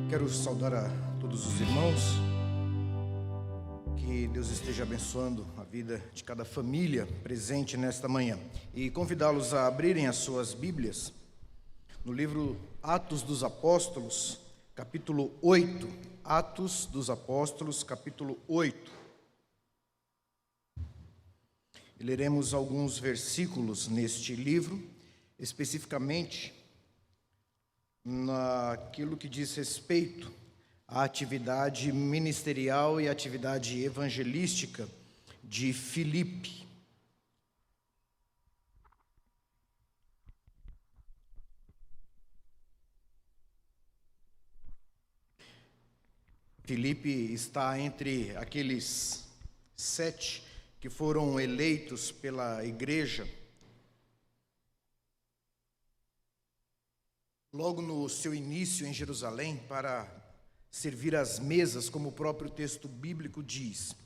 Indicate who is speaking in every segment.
Speaker 1: Quero saudar a todos os irmãos, que Deus esteja abençoando a vida de cada família presente nesta manhã e convidá-los a abrirem as suas Bíblias no livro Atos dos Apóstolos, capítulo 8. Atos dos Apóstolos, capítulo 8. E leremos alguns versículos neste livro, especificamente naquilo que diz respeito à atividade ministerial e atividade evangelística de Filipe. Filipe está entre aqueles 7 que foram eleitos pela igreja logo no seu início em Jerusalém para servir às mesas, como o próprio texto bíblico diz.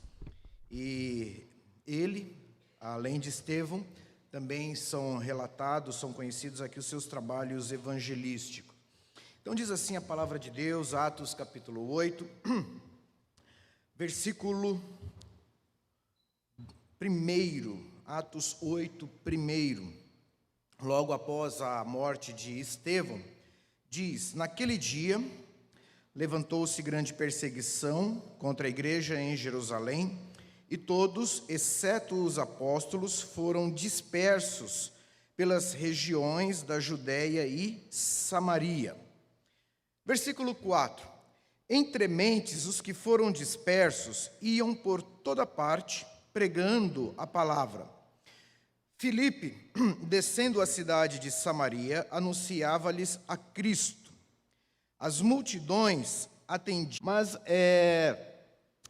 Speaker 1: E ele, além de Estevão, também são relatados, são conhecidos aqui os seus trabalhos evangelísticos. Então diz assim a palavra de Deus, Atos capítulo 8, versículo 1, Atos 8, 1, logo após a morte de Estevão, diz: naquele dia levantou-se grande perseguição contra a igreja em Jerusalém, e todos, exceto os apóstolos, foram dispersos pelas regiões da Judéia e Samaria. Versículo 4: entre mentes os que foram dispersos iam por toda parte, pregando a palavra. Filipe, descendo a cidade de Samaria, anunciava-lhes a Cristo. As multidões atendiam. Mas é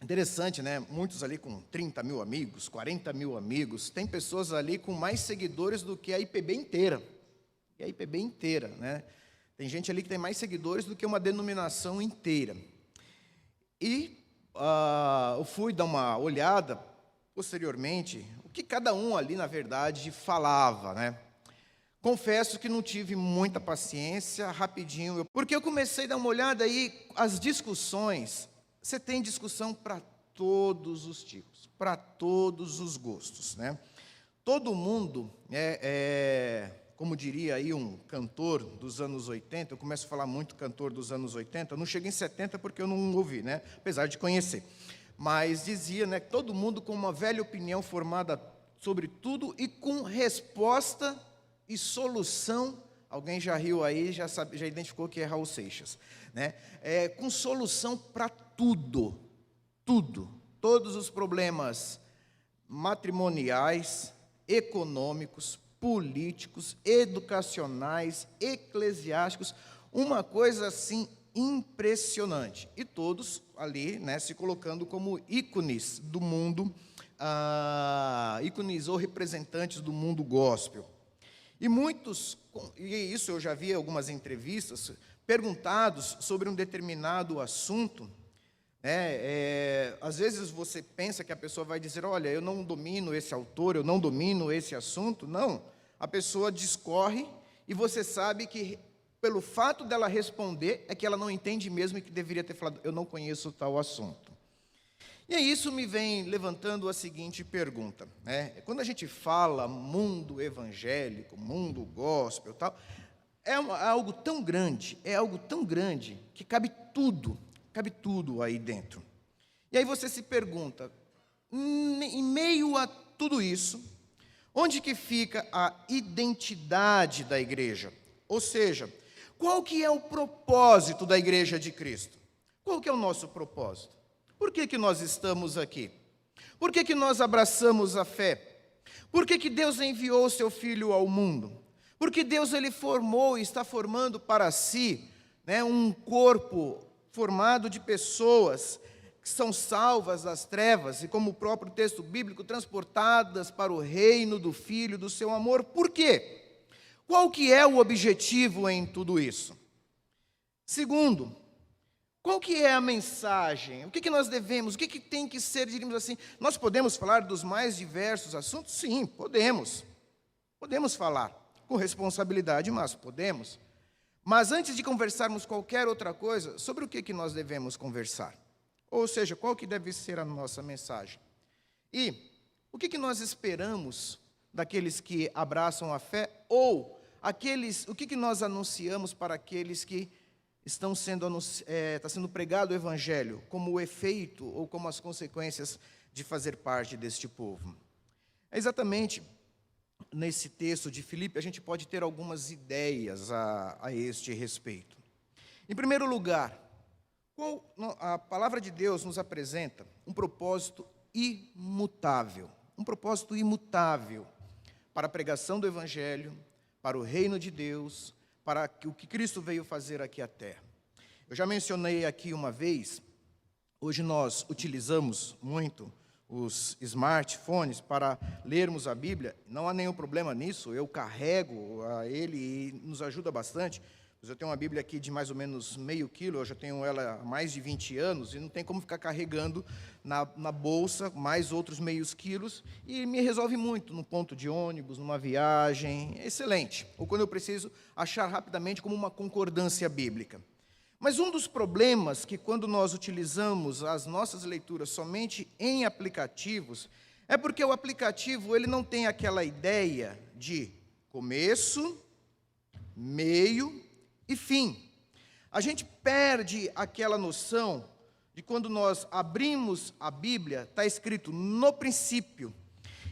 Speaker 1: interessante, né? Muitos ali com 30 mil amigos, 40 mil amigos. Tem pessoas ali com mais seguidores do que a IPB inteira. E a IPB inteira, né? Tem gente ali que tem mais seguidores do que uma denominação inteira. E eu fui dar uma olhada posteriormente o que cada um ali, na verdade, falava, né? Confesso que não tive muita paciência, rapidinho, porque eu comecei a dar uma olhada aí, as discussões, você tem discussão para todos os tipos, para todos os gostos, né? Todo mundo, como diria aí um cantor dos anos 80, eu começo a falar muito cantor dos anos 80, eu não cheguei em 70 porque eu não ouvi, né? Apesar de conhecer. Mas dizia, né, todo mundo com uma velha opinião formada sobre tudo e com resposta e solução. Alguém já riu aí, já identificou que é Raul Seixas, né? Com solução para tudo, todos os problemas matrimoniais, econômicos, políticos, educacionais, eclesiásticos, uma coisa assim impressionante. E todos ali, né, se colocando como ícones do mundo, ícones ou representantes do mundo gospel. E muitos, e isso eu já vi algumas entrevistas, perguntados sobre um determinado assunto, né, às vezes você pensa que a pessoa vai dizer, olha, eu não domino esse autor, eu não domino esse assunto. Não, a pessoa discorre e você sabe que pelo fato dela responder, é que ela não entende mesmo e que deveria ter falado, eu não conheço tal assunto. E aí isso me vem levantando a seguinte pergunta, né? Quando a gente fala mundo evangélico, mundo gospel, tal, é algo tão grande, que cabe tudo aí dentro. E aí você se pergunta, em meio a tudo isso, onde que fica a identidade da igreja? Ou seja, qual que é o propósito da Igreja de Cristo? Qual que é o nosso propósito? Por que nós estamos aqui? Por que nós abraçamos a fé? Por que Deus enviou o seu Filho ao mundo? Porque Deus ele formou e está formando para si, né, um corpo formado de pessoas que são salvas das trevas e, como o próprio texto bíblico, transportadas para o reino do Filho do seu amor. Por quê? Qual que é o objetivo em tudo isso? Segundo, qual que é a mensagem? O que nós devemos? O que tem que ser, diríamos assim? Nós podemos falar dos mais diversos assuntos? Sim, podemos. Podemos falar com responsabilidade, mas podemos. Mas antes de conversarmos qualquer outra coisa, sobre o que nós devemos conversar? Ou seja, qual que deve ser a nossa mensagem? E o que nós esperamos daqueles que abraçam a fé? Ou o que nós anunciamos para aqueles que está sendo pregado o Evangelho, como o efeito ou como as consequências de fazer parte deste povo? É exatamente nesse texto de Filipe, a gente pode ter algumas ideias a este respeito. Em primeiro lugar, a palavra de Deus nos apresenta um propósito imutável. Um propósito imutável para a pregação do Evangelho, para o reino de Deus, para o que Cristo veio fazer aqui à terra. Eu já mencionei aqui uma vez, hoje nós utilizamos muito os smartphones para lermos a Bíblia. Não há nenhum problema nisso, eu carrego ele e nos ajuda bastante. Eu tenho uma Bíblia aqui de mais ou menos meio quilo, eu já tenho ela há mais de 20 anos, e não tem como ficar carregando na bolsa mais outros meios quilos, e me resolve muito no ponto de ônibus, numa viagem, excelente. Ou quando eu preciso achar rapidamente como uma concordância bíblica. Mas um dos problemas que quando nós utilizamos as nossas leituras somente em aplicativos, é porque o aplicativo ele não tem aquela ideia de começo, meio e fim. A gente perde aquela noção de quando nós abrimos a Bíblia, está escrito no princípio,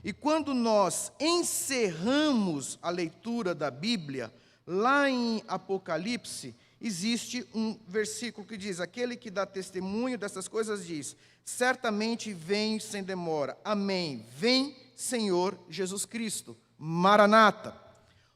Speaker 1: e quando nós encerramos a leitura da Bíblia, lá em Apocalipse, existe um versículo que diz: aquele que dá testemunho dessas coisas diz, certamente vem sem demora, amém, vem Senhor Jesus Cristo, Maranata.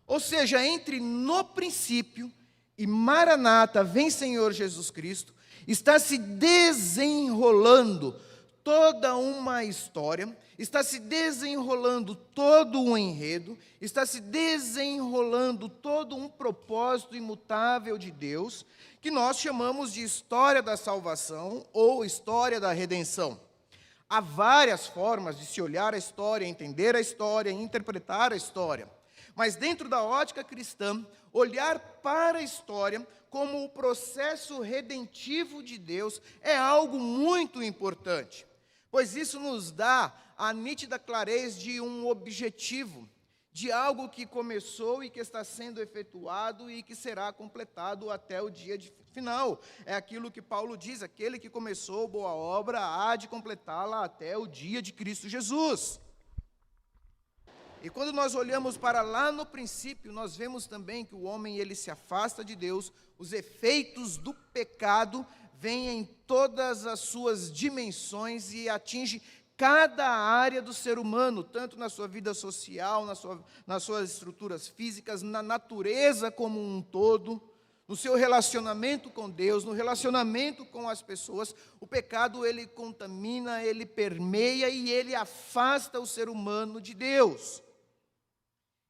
Speaker 1: Ou seja, entre no princípio e Maranata, vem Senhor Jesus Cristo, está se desenrolando toda uma história, está se desenrolando todo um enredo, está se desenrolando todo um propósito imutável de Deus, que nós chamamos de história da salvação ou história da redenção. Há várias formas de se olhar a história, entender a história, interpretar a história. Mas dentro da ótica cristã, olhar para a história como o processo redentivo de Deus é algo muito importante, pois isso nos dá a nítida clareza de um objetivo, de algo que começou e que está sendo efetuado e que será completado até o dia final. É aquilo que Paulo diz: aquele que começou boa obra há de completá-la até o dia de Cristo Jesus. E quando nós olhamos para lá no princípio, nós vemos também que o homem ele se afasta de Deus, os efeitos do pecado vêm em todas as suas dimensões e atinge cada área do ser humano, tanto na sua vida social, nas suas estruturas físicas, na natureza como um todo, no seu relacionamento com Deus, no relacionamento com as pessoas. O pecado ele contamina, ele permeia e ele afasta o ser humano de Deus.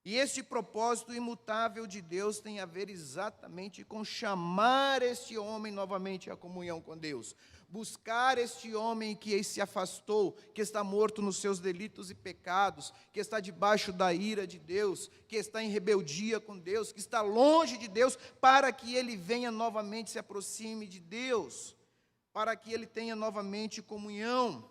Speaker 1: E este propósito imutável de Deus tem a ver exatamente com chamar este homem novamente à comunhão com Deus. Buscar este homem que se afastou, que está morto nos seus delitos e pecados, que está debaixo da ira de Deus, que está em rebeldia com Deus, que está longe de Deus, para que ele venha novamente, se aproxime de Deus, para que ele tenha novamente comunhão.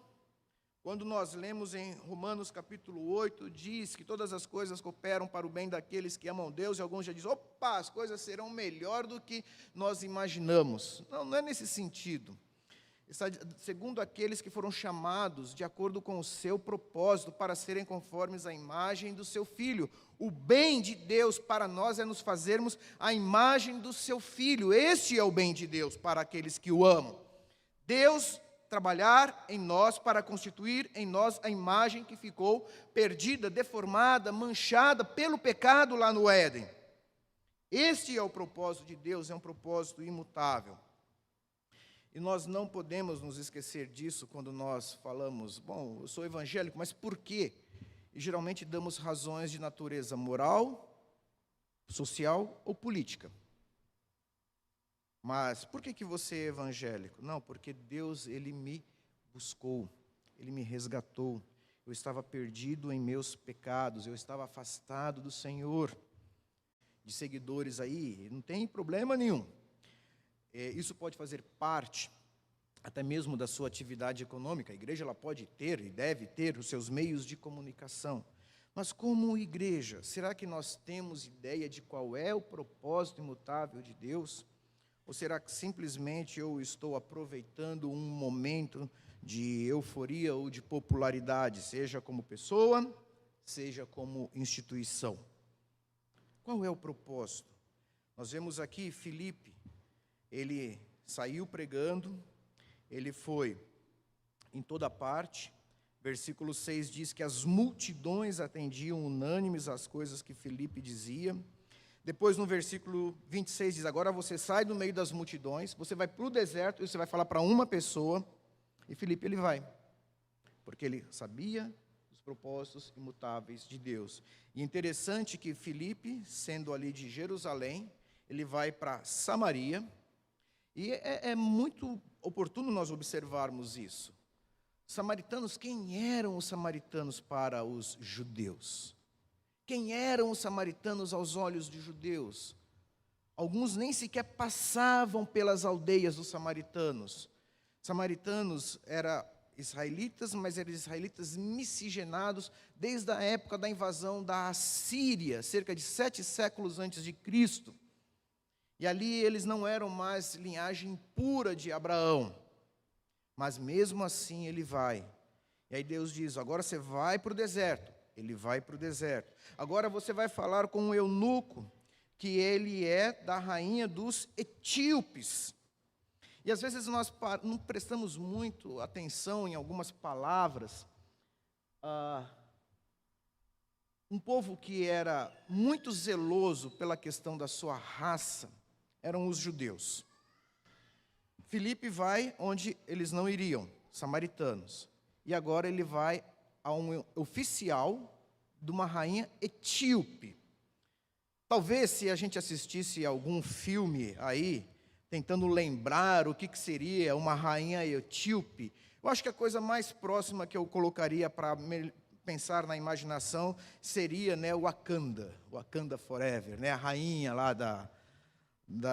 Speaker 1: Quando nós lemos em Romanos capítulo 8, diz que todas as coisas cooperam para o bem daqueles que amam Deus, e alguns já dizem: opa, as coisas serão melhor do que nós imaginamos. Não é nesse sentido. Está segundo aqueles que foram chamados de acordo com o seu propósito para serem conformes à imagem do seu Filho. O bem de Deus para nós é nos fazermos a imagem do seu Filho. Este é o bem de Deus para aqueles que o amam. Deus trabalhar em nós para constituir em nós a imagem que ficou perdida, deformada, manchada pelo pecado lá no Éden. Este é o propósito de Deus, é um propósito imutável. E nós não podemos nos esquecer disso quando nós falamos: bom, eu sou evangélico, mas por quê? E geralmente damos razões de natureza moral, social ou política. Mas por que você é evangélico? Não, porque Deus ele me buscou, ele me resgatou. Eu estava perdido em meus pecados, eu estava afastado do Senhor. de seguidores aí, não tem problema nenhum. Isso pode fazer parte até mesmo da sua atividade econômica. A igreja ela pode ter e deve ter os seus meios de comunicação. Mas como igreja, será que nós temos ideia de qual é o propósito imutável de Deus? Ou será que simplesmente eu estou aproveitando um momento de euforia ou de popularidade, seja como pessoa, seja como instituição? Qual é o propósito? Nós vemos aqui Filipe, ele saiu pregando, ele foi em toda parte. Versículo 6 diz que as multidões atendiam unânimes às coisas que Filipe dizia. Depois, no versículo 26, diz: agora você sai do meio das multidões, você vai para o deserto e você vai falar para uma pessoa. E Filipe, ele vai, porque ele sabia os propósitos imutáveis de Deus. E interessante que Filipe, sendo ali de Jerusalém, ele vai para Samaria. E é muito oportuno nós observarmos isso. Samaritanos, quem eram os samaritanos para os judeus? Quem eram os samaritanos aos olhos de judeus? Alguns nem sequer passavam pelas aldeias dos samaritanos. Samaritanos eram israelitas, mas eram israelitas miscigenados desde a época da invasão da Assíria, cerca de 7 séculos antes de Cristo. E ali eles não eram mais linhagem pura de Abraão. Mas mesmo assim ele vai. E aí Deus diz: agora você vai para o deserto. Ele vai para o deserto. Agora você vai falar com um eunuco, que ele é da rainha dos etíopes. E às vezes nós não prestamos muito atenção em algumas palavras. Um povo que era muito zeloso pela questão da sua raça eram os judeus. Filipe vai onde eles não iriam, samaritanos. E agora ele vai a um oficial de uma rainha etíope. Talvez se a gente assistisse a algum filme aí, tentando lembrar o que seria uma rainha etíope, eu acho que a coisa mais próxima que eu colocaria para pensar na imaginação seria, Wakanda Forever, a rainha lá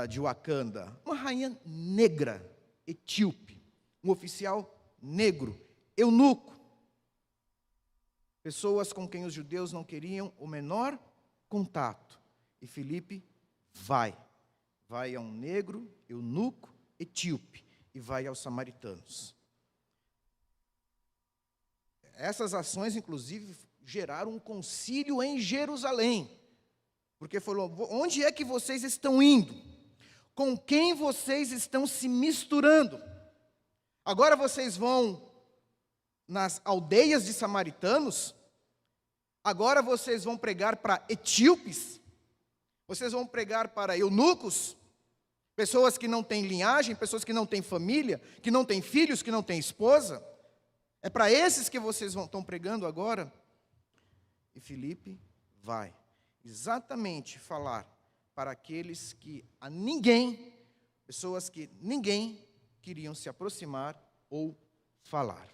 Speaker 1: de Wakanda, uma rainha negra, etíope, um oficial negro, eunuco, pessoas com quem os judeus não queriam o menor contato. E Filipe vai a um negro, eunuco, etíope, e vai aos samaritanos. Essas ações, inclusive, geraram um concílio em Jerusalém. Porque falou: onde é que vocês estão indo? Com quem vocês estão se misturando? Agora vocês vão nas aldeias de samaritanos? Agora vocês vão pregar para etíopes? Vocês vão pregar para eunucos? Pessoas que não têm linhagem, pessoas que não têm família, que não têm filhos, que não têm esposa? É para esses que vocês estão pregando agora? E Filipe vai exatamente falar para aqueles que pessoas que ninguém queriam se aproximar ou falar.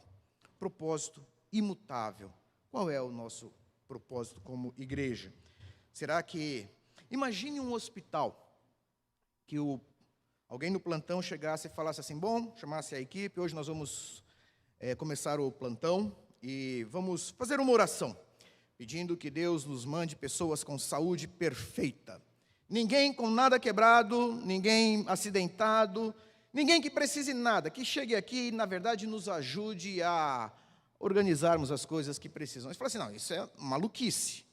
Speaker 1: Propósito imutável. Qual é o nosso propósito como igreja? Será que, imagine um hospital, que alguém no plantão chegasse e falasse assim: bom, chamasse a equipe, hoje nós vamos começar o plantão e vamos fazer uma oração, pedindo que Deus nos mande pessoas com saúde perfeita. Ninguém com nada quebrado, ninguém acidentado, ninguém que precise nada, que chegue aqui e, na verdade, nos ajude a organizarmos as coisas que precisam. Você fala assim: não, isso é maluquice.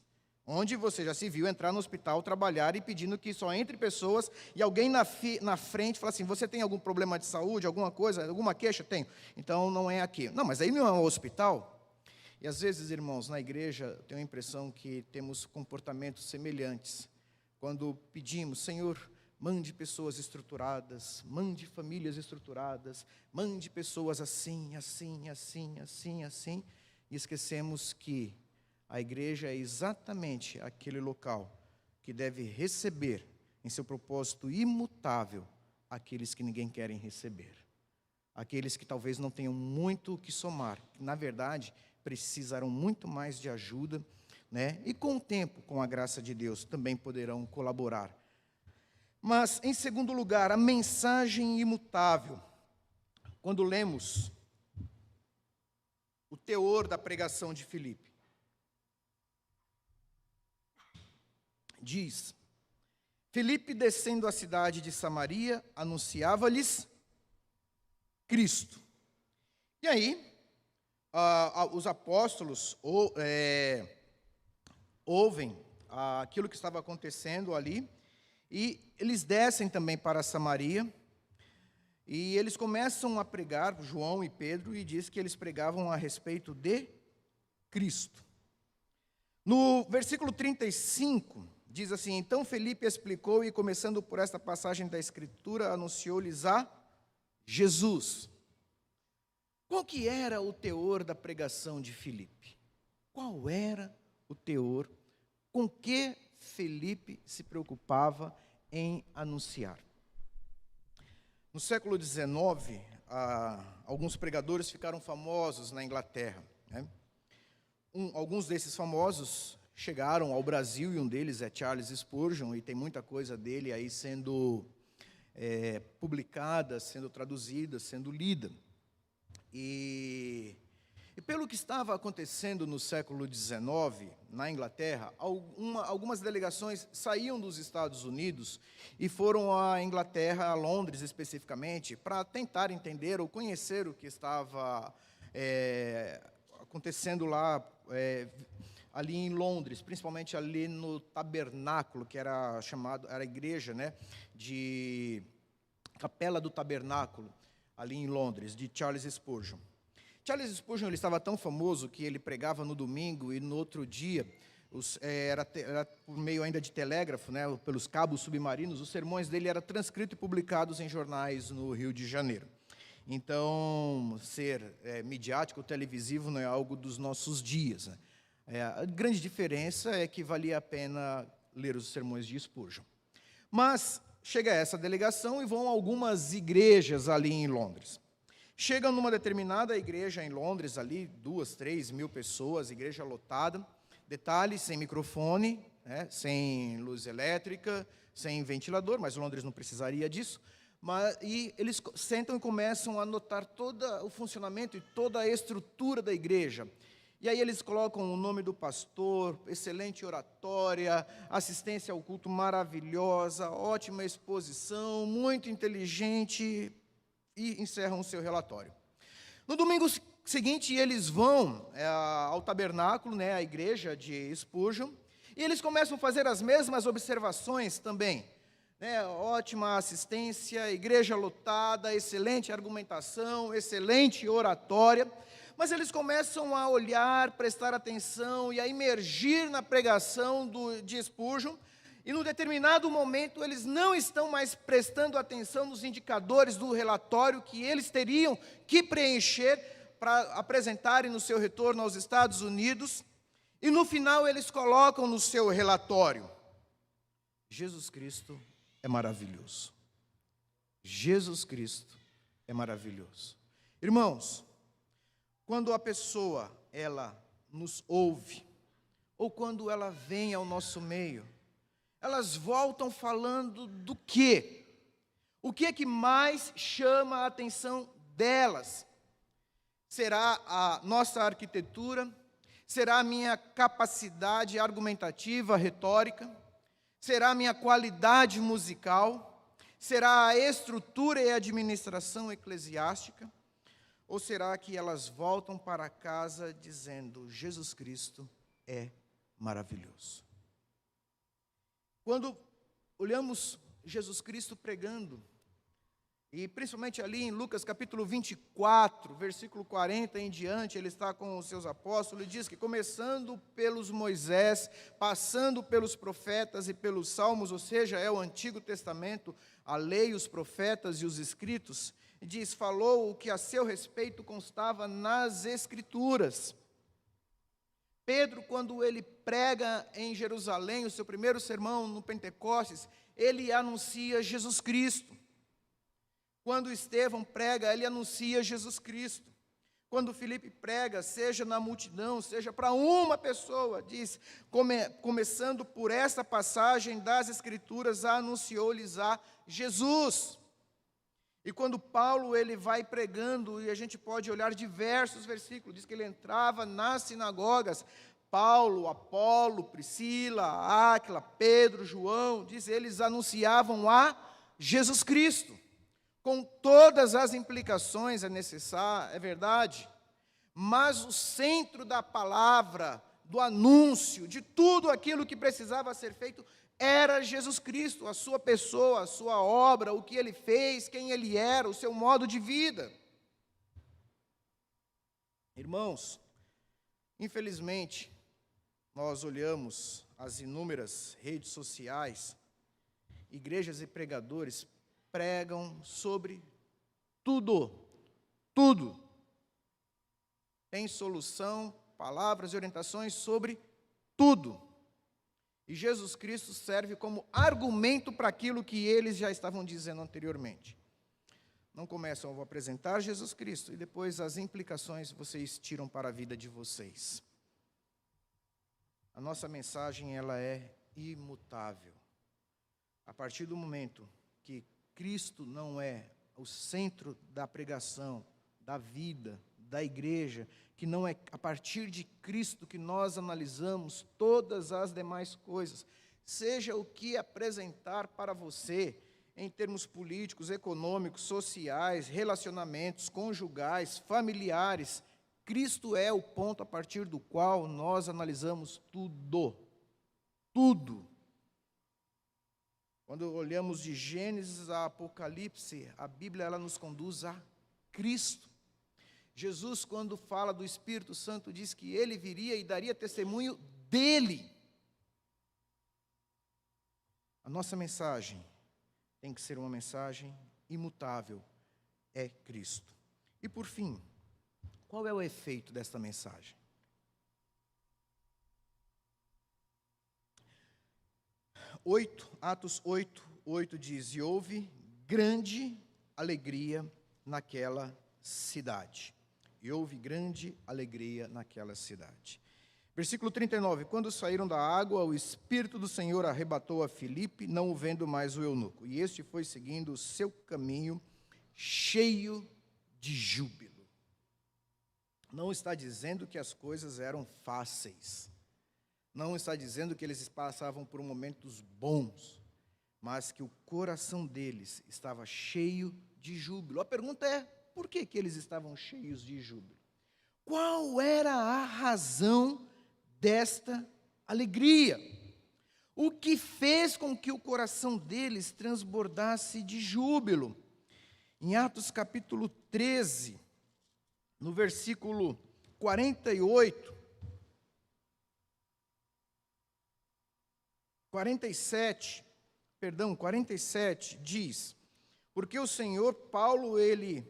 Speaker 1: Onde você já se viu entrar no hospital, trabalhar e pedindo que só entre pessoas e alguém na frente fala assim: você tem algum problema de saúde, alguma coisa, alguma queixa? Tenho. Então não é aqui. Não, mas aí não é um hospital. E às vezes, irmãos, na igreja, eu tenho a impressão que temos comportamentos semelhantes. Quando pedimos: Senhor, mande pessoas estruturadas, mande famílias estruturadas, mande pessoas assim, assim, assim, assim, assim, e esquecemos que a igreja é exatamente aquele local que deve receber, em seu propósito imutável, aqueles que ninguém querem receber. Aqueles que talvez não tenham muito o que somar, que, na verdade, precisarão muito mais de ajuda. né? E com o tempo, com a graça de Deus, também poderão colaborar. Mas, em segundo lugar, a mensagem imutável. Quando lemos o teor da pregação de Filipe, diz: Filipe, descendo à cidade de Samaria, anunciava-lhes Cristo. E aí, os apóstolos ouvem aquilo que estava acontecendo ali, e eles descem também para Samaria, e eles começam a pregar, João e Pedro, e diz que eles pregavam a respeito de Cristo. No versículo 35, diz assim: Então Filipe explicou, e começando por esta passagem da Escritura, anunciou-lhes a Jesus. Qual que era o teor da pregação de Filipe? Qual era o teor? Com que Filipe se preocupava em anunciar? No século XIX, alguns pregadores ficaram famosos na Inglaterra, né? Alguns desses famosos chegaram ao Brasil, e um deles é Charles Spurgeon, e tem muita coisa dele aí sendo publicada, sendo traduzida, sendo lida. E pelo que estava acontecendo no século XIX, na Inglaterra, algumas delegações saíam dos Estados Unidos e foram à Inglaterra, a Londres especificamente, para tentar entender ou conhecer o que estava acontecendo lá, ali em Londres, principalmente ali no Tabernáculo, que era a igreja, né, de Capela do Tabernáculo, ali em Londres, de Charles Spurgeon. Charles Spurgeon, ele estava tão famoso que ele pregava no domingo, e no outro dia, era por meio ainda de telégrafo, né, pelos cabos submarinos, os sermões dele eram transcritos e publicados em jornais no Rio de Janeiro. Então, ser midiático, televisivo, não é algo dos nossos dias, né? A grande diferença é que valia a pena ler os sermões de Spurgeon. Mas chega essa delegação e vão a algumas igrejas ali em Londres. Chegam numa determinada igreja em Londres, ali, 2, 3 mil pessoas, igreja lotada. Detalhe, sem microfone, né, sem luz elétrica, sem ventilador, mas Londres não precisaria disso. E eles sentam e começam a notar todo o funcionamento e toda a estrutura da igreja. E aí eles colocam o nome do pastor, excelente oratória, assistência ao culto maravilhosa, ótima exposição, muito inteligente, e encerram o seu relatório. No domingo seguinte, eles vão ao tabernáculo, né, à igreja de Spurgeon, e eles começam a fazer as mesmas observações também. Ótima assistência, igreja lotada, excelente argumentação, excelente oratória. Mas eles começam a olhar, prestar atenção e a imergir na pregação de Spurgeon, e num determinado momento eles não estão mais prestando atenção nos indicadores do relatório que eles teriam que preencher para apresentarem no seu retorno aos Estados Unidos, e no final eles colocam no seu relatório: Jesus Cristo é maravilhoso. Jesus Cristo é maravilhoso. Irmãos, quando a pessoa, ela nos ouve, ou quando ela vem ao nosso meio, elas voltam falando do quê? O que é que mais chama a atenção delas? Será a nossa arquitetura? Será a minha capacidade argumentativa, retórica? Será a minha qualidade musical? Será a estrutura e a administração eclesiástica? Ou será que elas voltam para casa dizendo: Jesus Cristo é maravilhoso? Quando olhamos Jesus Cristo pregando, e principalmente ali em Lucas capítulo 24, versículo 40 em diante, ele está com os seus apóstolos e diz que começando pelos Moisés, passando pelos profetas e pelos salmos, ou seja, é o Antigo Testamento, a lei, os profetas e os escritos, diz, falou o que a seu respeito constava nas Escrituras. Pedro, quando ele prega em Jerusalém, o seu primeiro sermão no Pentecostes, ele anuncia Jesus Cristo. Quando Estevão prega, ele anuncia Jesus Cristo. Quando Filipe prega, seja na multidão, seja para uma pessoa, diz, começando por esta passagem das Escrituras, anunciou-lhes a Jesus. E quando Paulo ele vai pregando, e a gente pode olhar diversos versículos, diz que ele entrava nas sinagogas, Paulo, Apolo, Priscila, Áquila, Pedro, João, diz, eles anunciavam a Jesus Cristo, com todas as implicações, é verdade, mas o centro da palavra, do anúncio, de tudo aquilo que precisava ser feito, era Jesus Cristo, a sua pessoa, a sua obra, o que ele fez, quem ele era, o seu modo de vida. Irmãos, infelizmente, nós olhamos as inúmeras redes sociais, igrejas e pregadores pregam sobre tudo, tudo. Tem solução, palavras e orientações sobre tudo. E Jesus Cristo serve como argumento para aquilo que eles já estavam dizendo anteriormente. Não começam, eu vou apresentar Jesus Cristo, e depois as implicações vocês tiram para a vida de vocês. A nossa mensagem, ela é imutável. A partir do momento que Cristo não é o centro da pregação, da vida, da igreja, que não é a partir de Cristo que nós analisamos todas as demais coisas, seja o que apresentar para você, em termos políticos, econômicos, sociais, relacionamentos conjugais, familiares, Cristo é o ponto a partir do qual nós analisamos tudo. Tudo. Quando olhamos de Gênesis a Apocalipse, a Bíblia ela nos conduz a Cristo. Jesus, quando fala do Espírito Santo, diz que ele viria e daria testemunho dele. A nossa mensagem tem que ser uma mensagem imutável, é Cristo. E por fim, qual é o efeito desta mensagem? Atos 8 diz, e houve grande alegria naquela cidade. E houve grande alegria naquela cidade. Versículo 39, quando saíram da água, o Espírito do Senhor arrebatou a Filipe, não o vendo mais o eunuco. E este foi seguindo o seu caminho, cheio de júbilo. Não está dizendo que as coisas eram fáceis. Não está dizendo que eles passavam por momentos bons, mas que o coração deles estava cheio de júbilo. A pergunta é, por que eles estavam cheios de júbilo? Qual era a razão desta alegria? O que fez com que o coração deles transbordasse de júbilo? Em Atos capítulo 13, no versículo 47, diz, porque o Senhor, Paulo, ele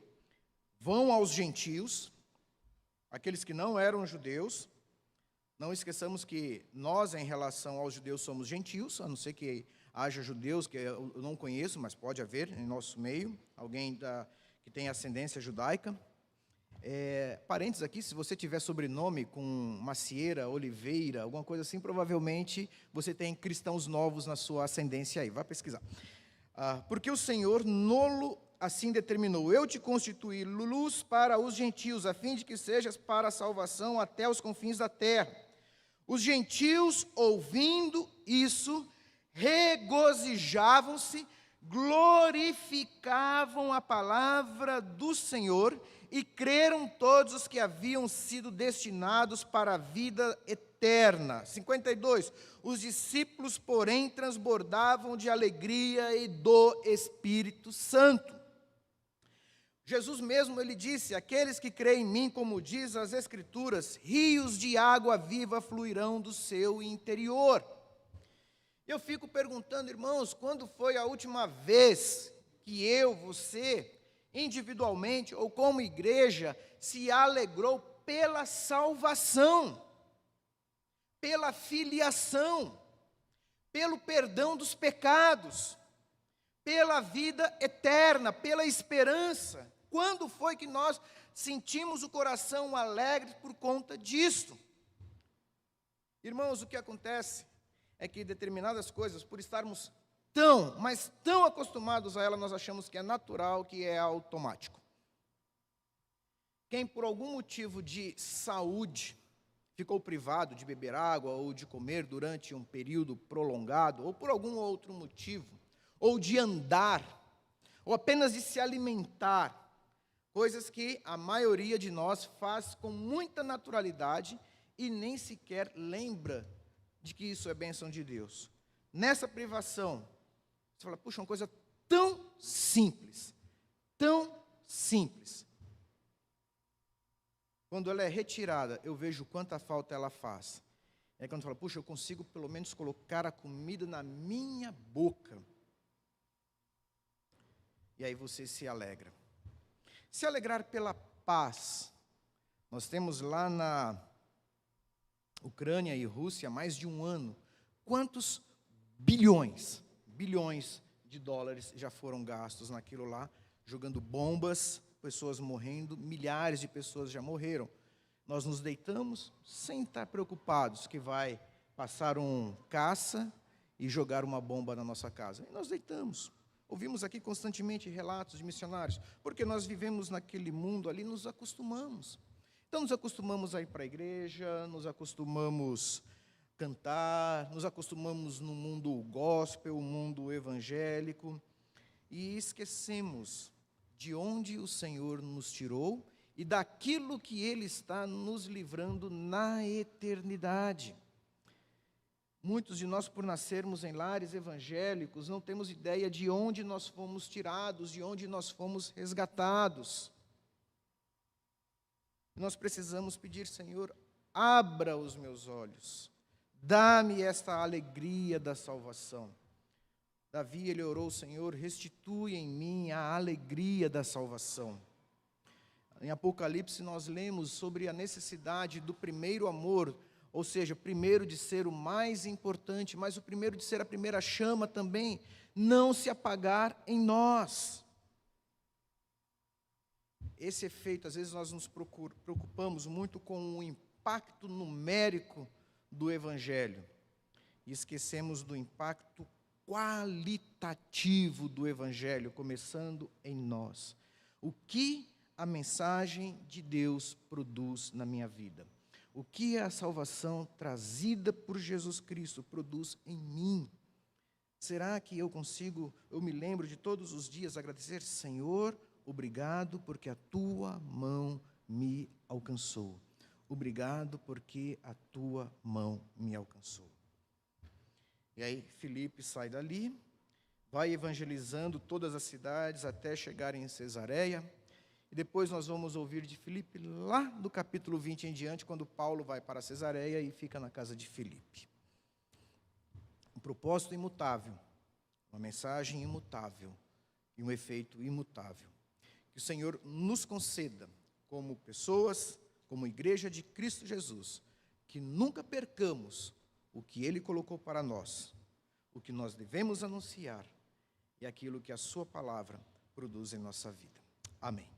Speaker 1: vão aos gentios, aqueles que não eram judeus. Não esqueçamos que nós, em relação aos judeus, somos gentios, a não ser que haja judeus que eu não conheço, mas pode haver em nosso meio, alguém que tem ascendência judaica. Parênteses aqui, se você tiver sobrenome com Macieira, Oliveira, alguma coisa assim, provavelmente você tem cristãos novos na sua ascendência aí, vá pesquisar. Porque o Senhor nolo assim determinou, eu te constituí luz para os gentios, a fim de que sejas para a salvação até os confins da terra. Os gentios, ouvindo isso, regozijavam-se, glorificavam a palavra do Senhor e creram todos os que haviam sido destinados para a vida eterna. 52. Os discípulos, porém, transbordavam de alegria e do Espírito Santo. Jesus mesmo, ele disse, aqueles que creem em mim, como diz as Escrituras, rios de água viva fluirão do seu interior. Eu fico perguntando, irmãos, quando foi a última vez que eu, você, individualmente ou como igreja, se alegrou pela salvação, pela filiação, pelo perdão dos pecados, pela vida eterna, pela esperança? Quando foi que nós sentimos o coração alegre por conta disto. Irmãos, o que acontece é que determinadas coisas, por estarmos mas tão acostumados a ela, nós achamos que é natural, que é automático. Quem por algum motivo de saúde ficou privado de beber água ou de comer durante um período prolongado, ou por algum outro motivo, ou de andar, ou apenas de se alimentar, coisas que a maioria de nós faz com muita naturalidade e nem sequer lembra de que isso é bênção de Deus. Nessa privação, você fala, puxa, uma coisa tão simples, tão simples. Quando ela é retirada, eu vejo quanta falta ela faz. É quando fala, puxa, eu consigo pelo menos colocar a comida na minha boca. E aí você se alegra. Se alegrar pela paz. Nós temos lá na Ucrânia e Rússia há mais de um ano. Quantos bilhões de dólares já foram gastos naquilo lá, jogando bombas, pessoas morrendo, milhares de pessoas já morreram. Nós nos deitamos sem estar preocupados que vai passar um caça e jogar uma bomba na nossa casa. E nós deitamos. Ouvimos aqui constantemente relatos de missionários, porque nós vivemos naquele mundo ali, nos acostumamos. Então nos acostumamos a ir para a igreja, nos acostumamos cantar, nos acostumamos no mundo gospel, mundo evangélico, e esquecemos de onde o Senhor nos tirou e daquilo que Ele está nos livrando na eternidade. Muitos de nós, por nascermos em lares evangélicos, não temos ideia de onde nós fomos tirados, de onde nós fomos resgatados. Nós precisamos pedir, Senhor, abra os meus olhos, dá-me esta alegria da salvação. Davi, ele orou, Senhor, restitui em mim a alegria da salvação. Em Apocalipse nós lemos sobre a necessidade do primeiro amor, ou seja, primeiro de ser o mais importante, mas o primeiro de ser a primeira chama também, não se apagar em nós. Esse efeito, às vezes nós nos preocupamos muito com o impacto numérico do Evangelho e esquecemos do impacto qualitativo do Evangelho, começando em nós. O que a mensagem de Deus produz na minha vida? O que a salvação trazida por Jesus Cristo produz em mim? Será que eu me lembro de todos os dias agradecer, Senhor, obrigado porque a tua mão me alcançou. Obrigado porque a tua mão me alcançou. E aí Filipe sai dali, vai evangelizando todas as cidades até chegar em Cesareia. E depois nós vamos ouvir de Filipe lá do capítulo 20 em diante, quando Paulo vai para Cesareia e fica na casa de Filipe. Um propósito imutável, uma mensagem imutável e um efeito imutável. Que o Senhor nos conceda, como pessoas, como igreja de Cristo Jesus, que nunca percamos o que Ele colocou para nós, o que nós devemos anunciar e aquilo que a Sua palavra produz em nossa vida. Amém.